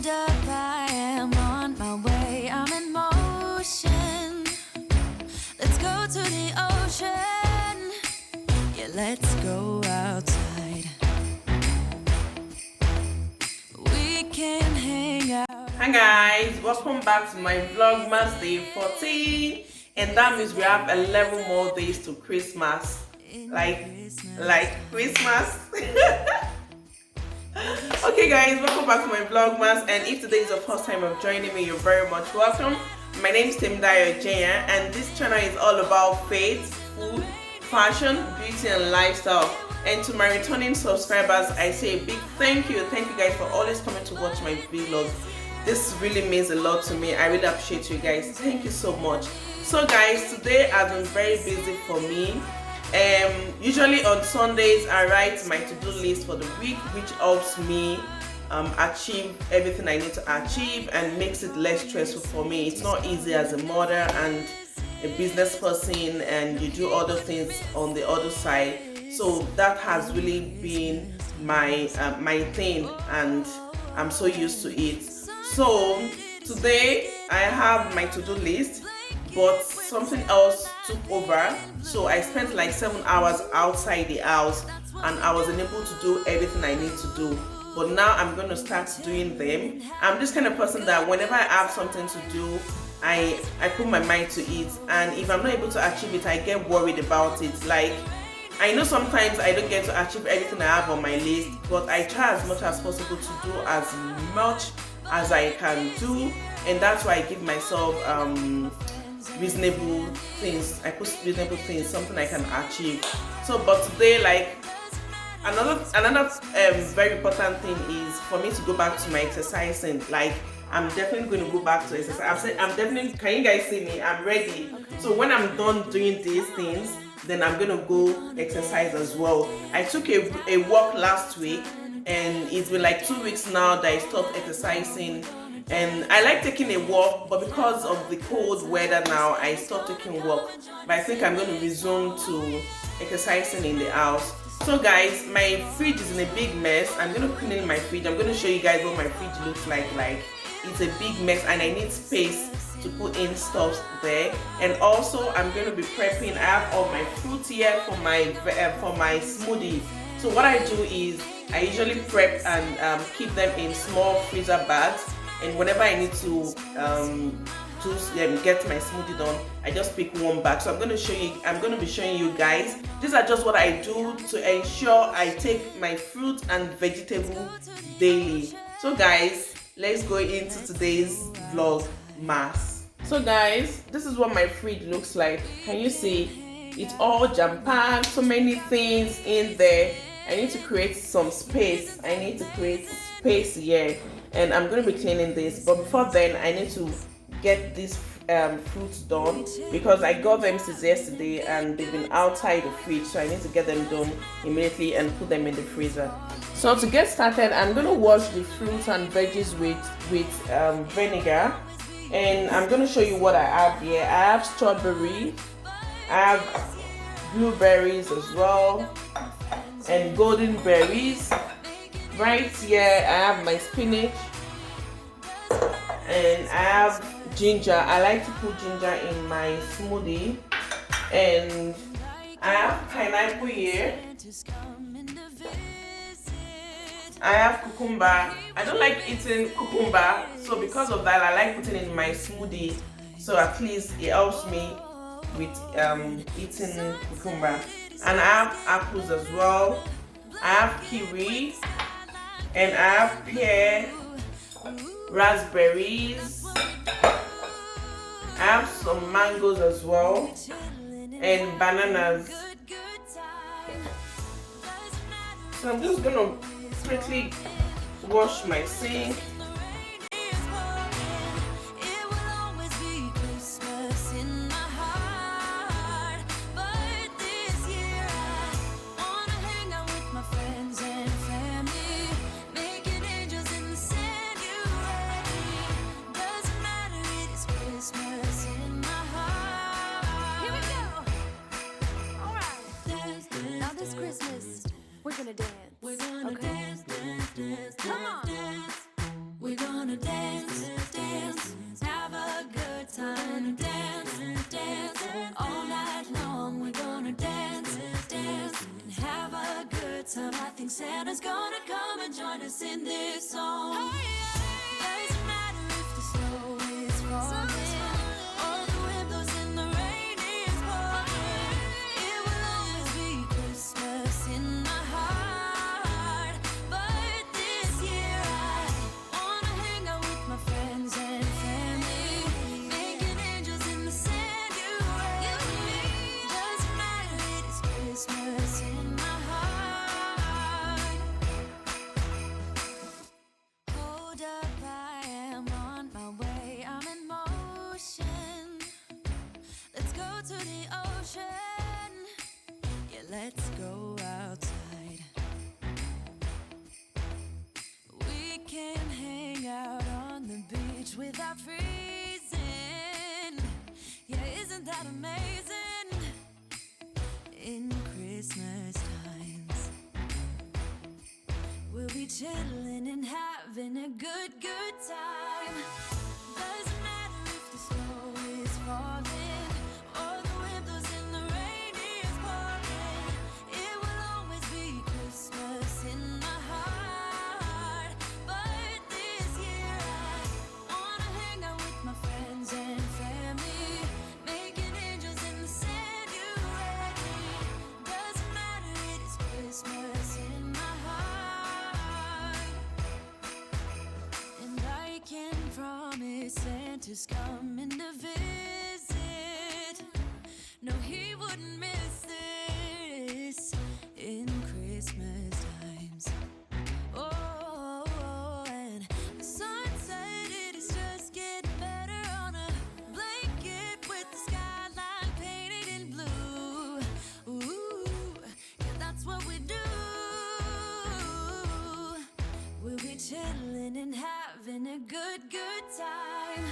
up, I am on my way. I'm in motion. Let's go to the ocean. Yeah, let's go outside. We can hang out. Hi guys, welcome back to my Vlogmas day 14, and that means we have 11 more days to Christmas. Like Christmas. Okay guys, welcome back to my Vlogmas, and if today is your first time of joining me, you're very much welcome. My name is Timdayo Jaya, and this channel is all about faith, food, fashion, beauty and lifestyle. And to my returning subscribers, I say a big thank you. Thank you guys for always coming to watch my vlogs. This really means a lot to me. I really appreciate you guys. Thank you so much. So guys, today has been very busy for me. Usually on Sundays I write my to-do list for the week, which helps me achieve everything I need to achieve and makes it less stressful for me. It's not easy as a mother and a business person, and you do other things on the other side. So that has really been my my thing, and I'm so used to it. So today I have my to-do list, but something else took over. So I spent like 7 hours outside the house and I wasn't able to do everything I need to do. But now I'm going to start doing them. I'm this kind of person that whenever I have something to do, I put my mind to it, and if I'm not able to achieve it, I get worried about it. Like, I know sometimes I don't get to achieve everything I have on my list, but I try as much as possible to do as much as I can do, and that's why I give myself reasonable things. I put reasonable things, something I can achieve. So but today, like, another very important thing is for me to go back to my exercising. Like, I'm definitely going to go back to exercise. I'm definitely, can you guys see me? I'm ready. So when I'm done doing these things, then I'm going to go exercise as well. I took a walk last week, and it's been like 2 weeks now that I stopped exercising. And I like taking a walk, but because of the cold weather now, I stopped taking walk. But I think I'm going to resume to exercising in the house. So guys, my fridge is in a big mess. I'm going to clean in my fridge. I'm going to show you guys what my fridge looks like. It's a big mess, and I need space to put in stuff there. And also I'm going to be prepping. I have all my fruit here for my smoothie. So what I do is I usually prep and keep them in small freezer bags, and whenever I need to get my smoothie done, I just pick one bag. So I'm going to be showing you guys. These are just what I do to ensure I take my fruit and vegetable daily. So guys, let's go into today's Vlogmas. So guys, this is what my fridge looks like. Can you see? It's all jam-packed, so many things in there. I need to create some space. I need to create space here, and I'm going to be cleaning this. But before then, I need to get these fruits done, because I got them since yesterday and they've been outside the fridge. So I need to get them done immediately and put them in the freezer. So to get started, I'm going to wash the fruits and veggies with vinegar, and I'm going to show you what I have here. I have strawberry, I have blueberries as well, and golden berries. Right here I have my spinach, and I have ginger. I like to put ginger in my smoothie, and I have pineapple here. I have cucumber. I don't like eating cucumber, so because of that I like putting it in my smoothie, so at least it helps me with eating cucumber. And I have apples as well. I have kiwi, and I have pear, raspberries. I have some mangoes as well, and bananas. So I'm just gonna quickly wash my sink. We're gonna dance. We're gonna dance, dance, dance. Come on. think Santa's gonna come and join us in this song. Doesn't matter if the snow is falling or the wind blows and the rain is pouring. It will always be Christmas in my heart. But this year I wanna hang out with my friends and family, making angels in the sand. You and me. Doesn't matter, it is Christmas in my heart. Hold up, I am on my way. I'm in motion. Let's go to the ocean. Yeah, let's go outside. We can hang out on the beach without freezing. Yeah, isn't that amazing? In Christmas times, we'll be chilling and having a good time. Doesn't matter if the snow is falling or the wind blows and the rain is pouring. It will always be Christmas in my heart. But this year I wanna hang out with my friends and family, making angels in the sand. You and me. Doesn't matter, it is Christmas in my heart. And I can promise Santa's coming to visit. No, he wouldn't miss this in Christmas times. Oh, and the sun said it is just getting better on a blanket with the skyline painted in blue. Ooh, yeah, that's what we do. We'll be chilling and having a good time.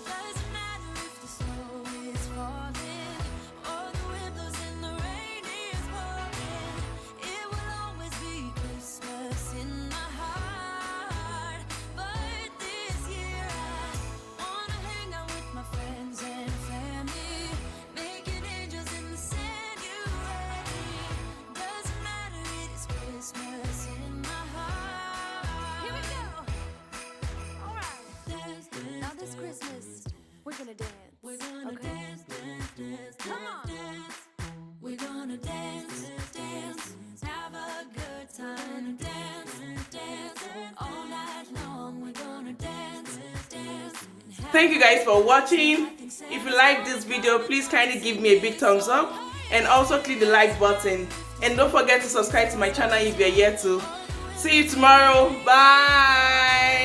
Doesn't matter if the snow is falling or the wind blows and the rain is pouring. It will always be Christmas in my heart. But this year I wanna hang out with my friends and family, making angels in the sand. You and me. Doesn't matter, it is Christmas in my heart. Here we go. All right. Now this Christmas, we're gonna dance. We're gonna dance, dance, dance. Come on. Dance. We're gonna dance, dance, have a good time. Dance, dance, all night long. We're gonna dance, dance. Thank you guys for watching. If you like this video, please kindly give me a big thumbs up and also click the like button. And don't forget to subscribe to my channel if you're yet to. See you tomorrow. Bye.